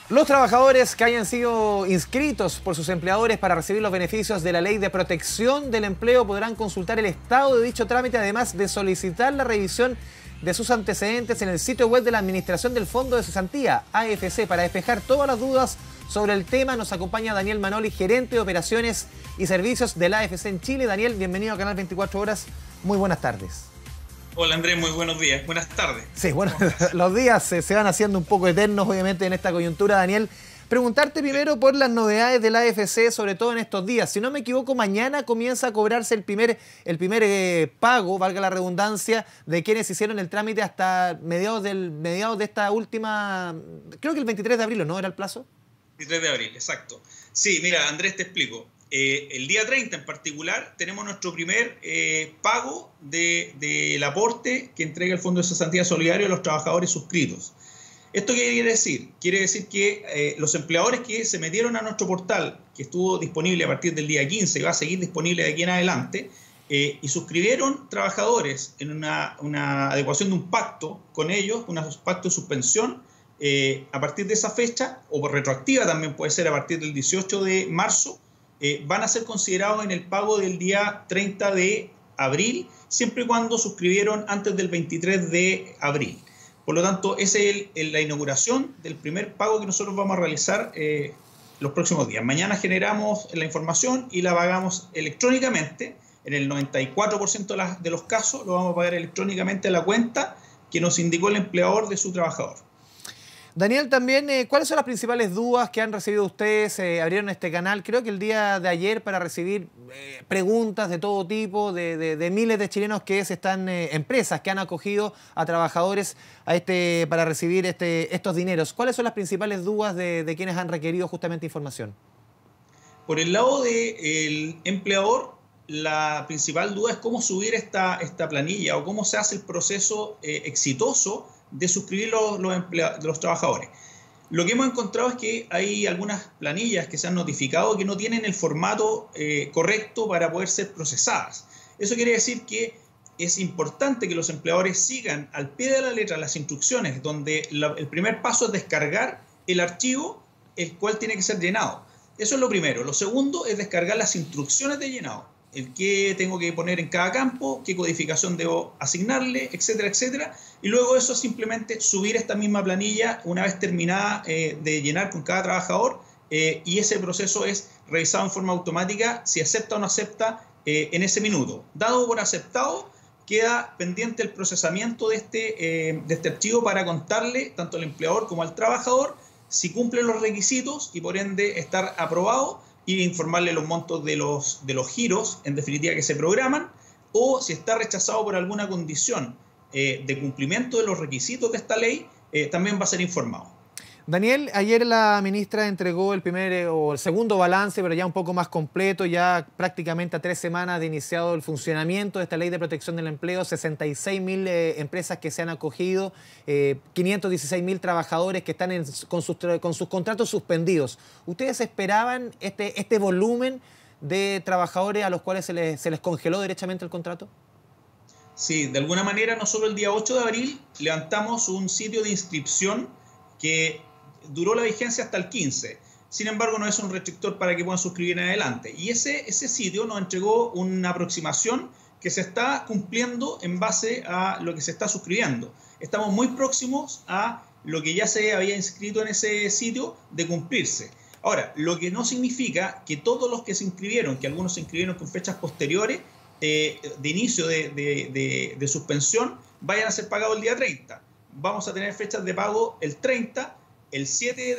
Los trabajadores que hayan sido inscritos por sus empleadores para recibir los beneficios de la Ley de Protección del Empleo podrán consultar el estado de dicho trámite, además de solicitar la revisión de sus antecedentes en el sitio web de la Administración del Fondo de Cesantía, AFC. Para despejar todas las dudas sobre el tema, nos acompaña Daniel Manoli, gerente de Operaciones y Servicios de la AFC en Chile. Daniel, bienvenido a Canal 24 Horas. Muy buenas tardes. Hola Andrés, muy buenos días. Buenas tardes. Sí, bueno, los días se van haciendo un poco eternos, obviamente, en esta coyuntura, Daniel. Preguntarte primero por las novedades de la AFC, sobre todo en estos días. Si no me equivoco, mañana comienza a cobrarse el primer pago, valga la redundancia, de quienes hicieron el trámite hasta mediados de esta última, creo que el 23 de abril, ¿no era el plazo? 23 de abril, exacto. Sí, mira, Andrés, te explico. El día 30 en particular tenemos nuestro primer pago del aporte que entrega el Fondo de Cesantía Solidario a los trabajadores suscritos. ¿Esto qué quiere decir? Quiere decir que los empleadores que se metieron a nuestro portal, que estuvo disponible a partir del día 15 y va a seguir disponible de aquí en adelante, y suscribieron trabajadores en una adecuación de un pacto con ellos, un pacto de suspensión, a partir de esa fecha, o por retroactiva también puede ser a partir del 18 de marzo, van a ser considerados en el pago del día 30 de abril, siempre y cuando suscribieron antes del 23 de abril. Por lo tanto, esa es la inauguración del primer pago que nosotros vamos a realizar los próximos días. Mañana generamos la información y la pagamos electrónicamente. En el 94% de los casos lo vamos a pagar electrónicamente a la cuenta que nos indicó el empleador de su trabajador. Daniel, también, ¿cuáles son las principales dudas que han recibido ustedes? Abrieron este canal, creo que el día de ayer, para recibir preguntas de todo tipo, de miles de chilenos que empresas que han acogido a trabajadores para recibir estos dineros. ¿Cuáles son las principales dudas de quienes han requerido justamente información? Por el lado del empleador, la principal duda es cómo subir esta planilla o cómo se hace el proceso exitoso de suscribir los trabajadores. Lo que hemos encontrado es que hay algunas planillas que se han notificado que no tienen el formato correcto para poder ser procesadas. Eso quiere decir que es importante que los empleadores sigan al pie de la letra las instrucciones, donde el primer paso es descargar el archivo, el cual tiene que ser llenado. Eso es lo primero. Lo segundo es descargar las instrucciones de llenado. El qué tengo que poner en cada campo, qué codificación debo asignarle, etcétera, etcétera. Y luego eso es simplemente subir esta misma planilla una vez terminada de llenar con cada trabajador, y ese proceso es revisado en forma automática si acepta o no acepta en ese minuto. Dado por aceptado, queda pendiente el procesamiento de este archivo para contarle tanto al empleador como al trabajador si cumple los requisitos y por ende estar aprobado, y informarle los montos de los giros, en definitiva, que se programan, o si está rechazado por alguna condición de cumplimiento de los requisitos de esta ley, también va a ser informado. Daniel, ayer la ministra entregó el segundo balance, pero ya un poco más completo, ya prácticamente a 3 semanas de iniciado el funcionamiento de esta Ley de Protección del Empleo, 66.000 empresas que se han acogido, 516.000 trabajadores que están con sus contratos suspendidos. ¿Ustedes esperaban este volumen de trabajadores a los cuales se les congeló derechamente el contrato? Sí, de alguna manera nosotros el día 8 de abril levantamos un sitio de inscripción que duró la vigencia hasta el 15. Sin embargo, no es un restrictor para que puedan suscribir en adelante. Y ese sitio nos entregó una aproximación que se está cumpliendo en base a lo que se está suscribiendo. Estamos muy próximos a lo que ya se había inscrito en ese sitio de cumplirse. Ahora, lo que no significa que todos los que se inscribieron, que algunos se inscribieron con fechas posteriores de inicio de suspensión, vayan a ser pagados el día 30. Vamos a tener fechas de pago el 30, el 7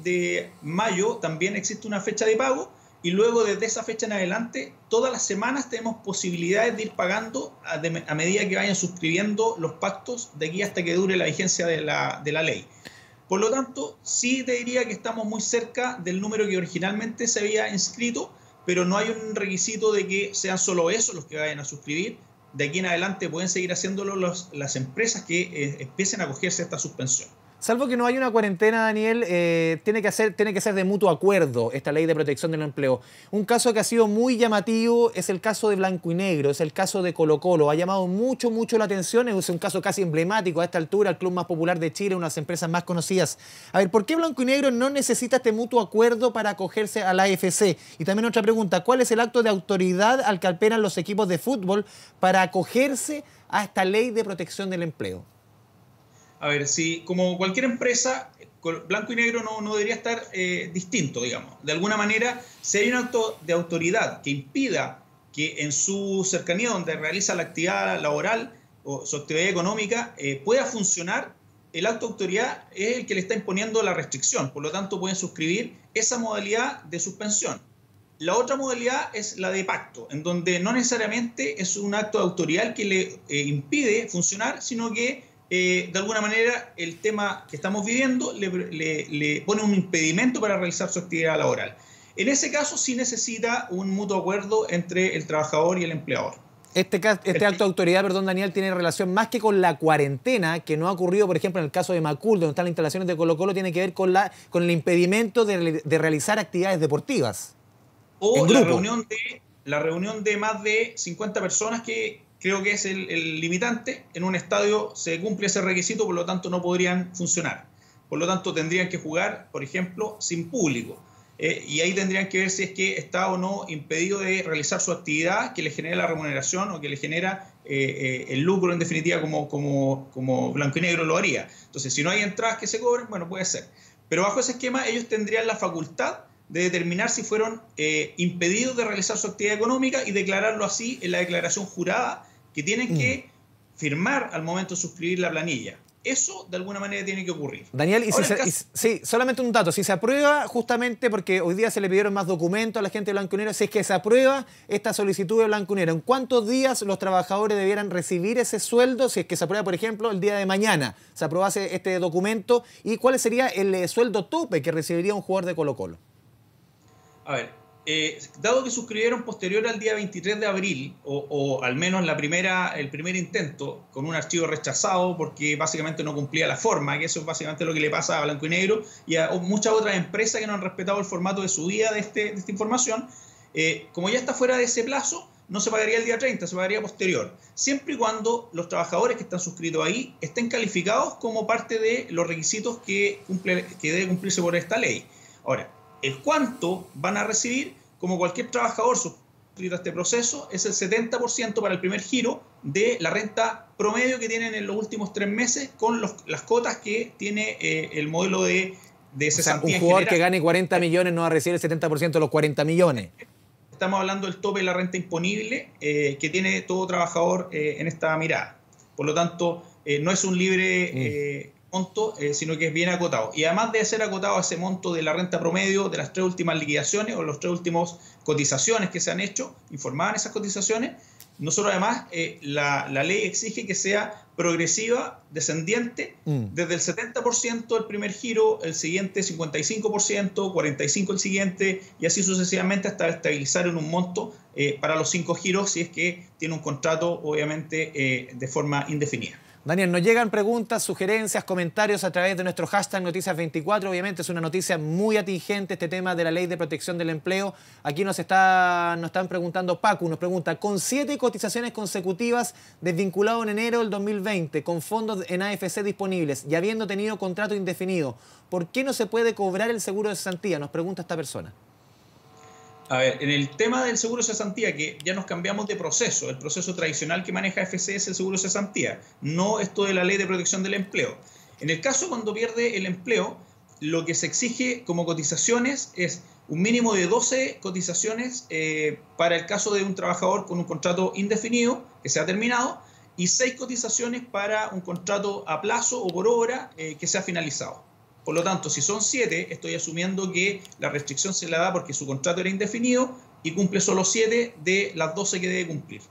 de mayo también existe una fecha de pago, y luego desde esa fecha en adelante, todas las semanas tenemos posibilidades de ir pagando a medida que vayan suscribiendo los pactos de aquí hasta que dure la vigencia de la ley. Por lo tanto, sí te diría que estamos muy cerca del número que originalmente se había inscrito, pero no hay un requisito de que sean solo esos los que vayan a suscribir. De aquí en adelante pueden seguir haciéndolo las empresas que empiecen a acogerse a esta suspensión. Salvo que no haya una cuarentena, Daniel, tiene que ser de mutuo acuerdo esta ley de protección del empleo. Un caso que ha sido muy llamativo es el caso de Blanco y Negro, es el caso de Colo-Colo. Ha llamado mucho la atención, es un caso casi emblemático a esta altura, el club más popular de Chile, una de las empresas más conocidas. A ver, ¿por qué Blanco y Negro no necesita este mutuo acuerdo para acogerse a la AFC? Y también otra pregunta, ¿cuál es el acto de autoridad al que apelan los equipos de fútbol para acogerse a esta ley de protección del empleo? A ver, si como cualquier empresa, Blanco y Negro no debería estar distinto, digamos. De alguna manera, si hay un acto de autoridad que impida que en su cercanía donde realiza la actividad laboral o su actividad económica pueda funcionar, el acto de autoridad es el que le está imponiendo la restricción. Por lo tanto, pueden suscribir esa modalidad de suspensión. La otra modalidad es la de pacto, en donde no necesariamente es un acto de autoridad el que le impide funcionar, sino que de alguna manera el tema que estamos viviendo le pone un impedimento para realizar su actividad laboral. En ese caso sí necesita un mutuo acuerdo entre el trabajador y el empleador. Este acto de autoridad, perdón, Daniel, tiene relación más que con la cuarentena, que no ha ocurrido, por ejemplo, en el caso de Macul, donde están las instalaciones de Colo-Colo, tiene que ver con el impedimento de realizar actividades deportivas. O la reunión de más de 50 personas que creo que es el limitante. En un estadio se cumple ese requisito, por lo tanto no podrían funcionar. Por lo tanto tendrían que jugar, por ejemplo, sin público. Y ahí tendrían que ver si es que está o no impedido de realizar su actividad que le genera la remuneración o que le genera el lucro en definitiva como Blanco y Negro lo haría. Entonces, si no hay entradas que se cobren, bueno, puede ser. Pero bajo ese esquema ellos tendrían la facultad de determinar si fueron impedidos de realizar su actividad económica y declararlo así en la declaración jurada que tienen que firmar al momento de suscribir la planilla. Eso, de alguna manera, tiene que ocurrir. Daniel, sí, solamente un dato. Si se aprueba, justamente porque hoy día se le pidieron más documentos a la gente de Blanco y Negro, si es que se aprueba esta solicitud de Blanco y Negro, ¿en cuántos días los trabajadores debieran recibir ese sueldo? Si es que se aprueba, por ejemplo, el día de mañana, se aprobase este documento, ¿y cuál sería el sueldo tope que recibiría un jugador de Colo-Colo? A ver, dado que suscribieron posterior al día 23 de abril, o al menos el primer intento, con un archivo rechazado porque básicamente no cumplía la forma, que eso es básicamente lo que le pasa a Blanco y Negro y a muchas otras empresas que no han respetado el formato de subida de esta información, como ya está fuera de ese plazo, no se pagaría el día 30, se pagaría posterior, siempre y cuando los trabajadores que están suscritos ahí estén calificados como parte de los requisitos que debe cumplirse por esta ley. Ahora, el cuánto van a recibir, como cualquier trabajador suscrito a este proceso, es el 70% para el primer giro de la renta promedio que tienen en los últimos 3 meses con las cotas que tiene el modelo de cesantía. O sea, un jugador que gane 40 millones no va a recibir el 70% de los 40 millones. Estamos hablando del tope de la renta imponible que tiene todo trabajador en esta mirada. Por lo tanto, no es un libre monto, sino que es bien acotado. Y además de ser acotado a ese monto de la renta promedio de las 3 últimas liquidaciones o las 3 últimas cotizaciones que se han hecho, informaban esas cotizaciones, nosotros además la ley exige que sea progresiva, descendiente, desde el 70% el primer giro, el siguiente 55%, 45% el siguiente, y así sucesivamente hasta estabilizar en un monto para los 5 giros si es que tiene un contrato, obviamente, de forma indefinida. Daniel, nos llegan preguntas, sugerencias, comentarios a través de nuestro hashtag Noticias24. Obviamente es una noticia muy atingente este tema de la Ley de Protección del Empleo. Aquí nos están preguntando, Paco nos pregunta, con 7 cotizaciones consecutivas desvinculado en enero del 2020, con fondos en AFC disponibles y habiendo tenido contrato indefinido, ¿por qué no se puede cobrar el seguro de cesantía? Nos pregunta esta persona. A ver, en el tema del seguro de cesantía, que ya nos cambiamos de proceso, el proceso tradicional que maneja AFC es el seguro de cesantía, no esto de la Ley de Protección del Empleo. En el caso cuando pierde el empleo, lo que se exige como cotizaciones es un mínimo de 12 cotizaciones para el caso de un trabajador con un contrato indefinido que se ha terminado y 6 cotizaciones para un contrato a plazo o por obra que se ha finalizado. Por lo tanto, si son 7, estoy asumiendo que la restricción se la da porque su contrato era indefinido y cumple solo 7 de las 12 que debe cumplir.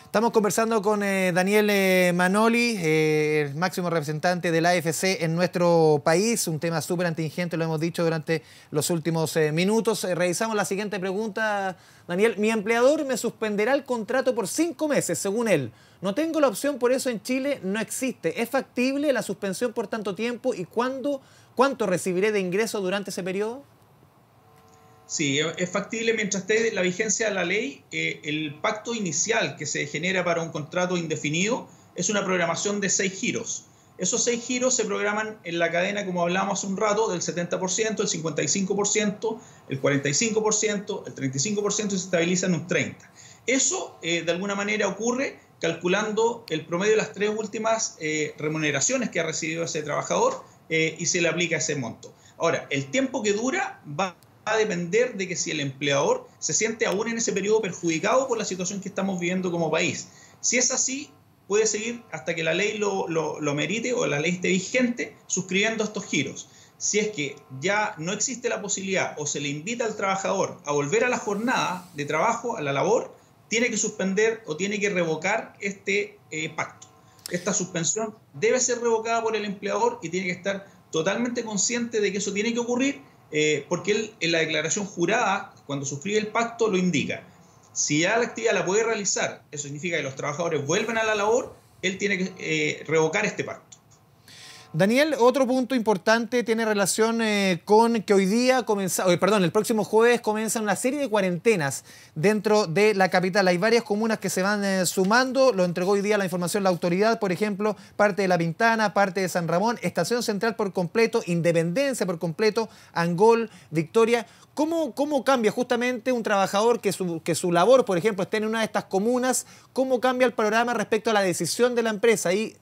Estamos conversando con Daniel Manoli, el máximo representante de la AFC en nuestro país. Un tema súper contingente, lo hemos dicho durante los últimos minutos. Revisamos la siguiente pregunta, Daniel. Mi empleador me suspenderá el contrato por 5 meses, según él. No tengo la opción, por eso en Chile no existe. ¿Es factible la suspensión por tanto tiempo y cuánto recibiré de ingreso durante ese periodo? Sí, es factible mientras esté la vigencia de la ley. El pacto inicial que se genera para un contrato indefinido es una programación de 6 giros. Esos 6 giros se programan en la cadena, como hablamos hace un rato, del 70%, el 55%, el 45%, el 35% y se estabiliza en un 30%. Eso, de alguna manera, ocurre calculando el promedio de las 3 últimas remuneraciones que ha recibido ese trabajador y se le aplica ese monto. Ahora, el tiempo que dura va a depender de que si el empleador se siente aún en ese periodo perjudicado por la situación que estamos viviendo como país. Si es así, puede seguir hasta que la ley lo merite o la ley esté vigente suscribiendo estos giros. Si es que ya no existe la posibilidad o se le invita al trabajador a volver a la jornada de trabajo, a la labor, tiene que suspender o tiene que revocar este pacto. Esta suspensión debe ser revocada por el empleador y tiene que estar totalmente consciente de que eso tiene que ocurrir, porque él en la declaración jurada, cuando suscribe el pacto, lo indica. Si ya la actividad la puede realizar, eso significa que los trabajadores vuelven a la labor, él tiene que revocar este pacto. Daniel, otro punto importante tiene relación con que hoy día el próximo jueves comienza una serie de cuarentenas dentro de la capital. Hay varias comunas que se van sumando, lo entregó hoy día la información la autoridad, por ejemplo, parte de La Pintana, parte de San Ramón, Estación Central por completo, Independencia por completo, Angol, Victoria. ¿Cómo cambia justamente un trabajador que su labor, por ejemplo, esté en una de estas comunas? ¿Cómo cambia el panorama respecto a la decisión de la empresa? Y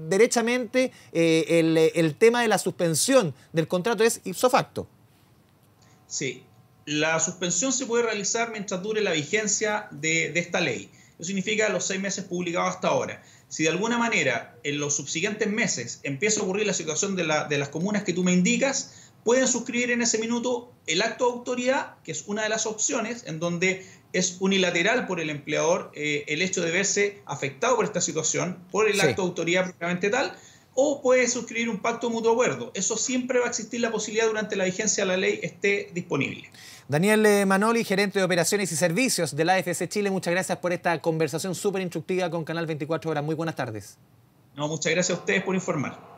derechamente el tema de la suspensión del contrato es ipso facto. Sí, la suspensión se puede realizar mientras dure la vigencia de esta ley. Eso significa los 6 meses publicados hasta ahora. Si de alguna manera en los subsiguientes meses empieza a ocurrir la situación de las comunas que tú me indicas, pueden suscribir en ese minuto el acto de autoridad, que es una de las opciones, en donde es unilateral por el empleador el hecho de verse afectado por esta situación, por el acto de autoridad propiamente tal, o puede suscribir un pacto de mutuo acuerdo. Eso siempre va a existir la posibilidad durante la vigencia de la ley esté disponible. Daniel Manoli, gerente de operaciones y servicios de la AFC Chile, muchas gracias por esta conversación súper instructiva con Canal 24 Horas. Muy buenas tardes. No, muchas gracias a ustedes por informar.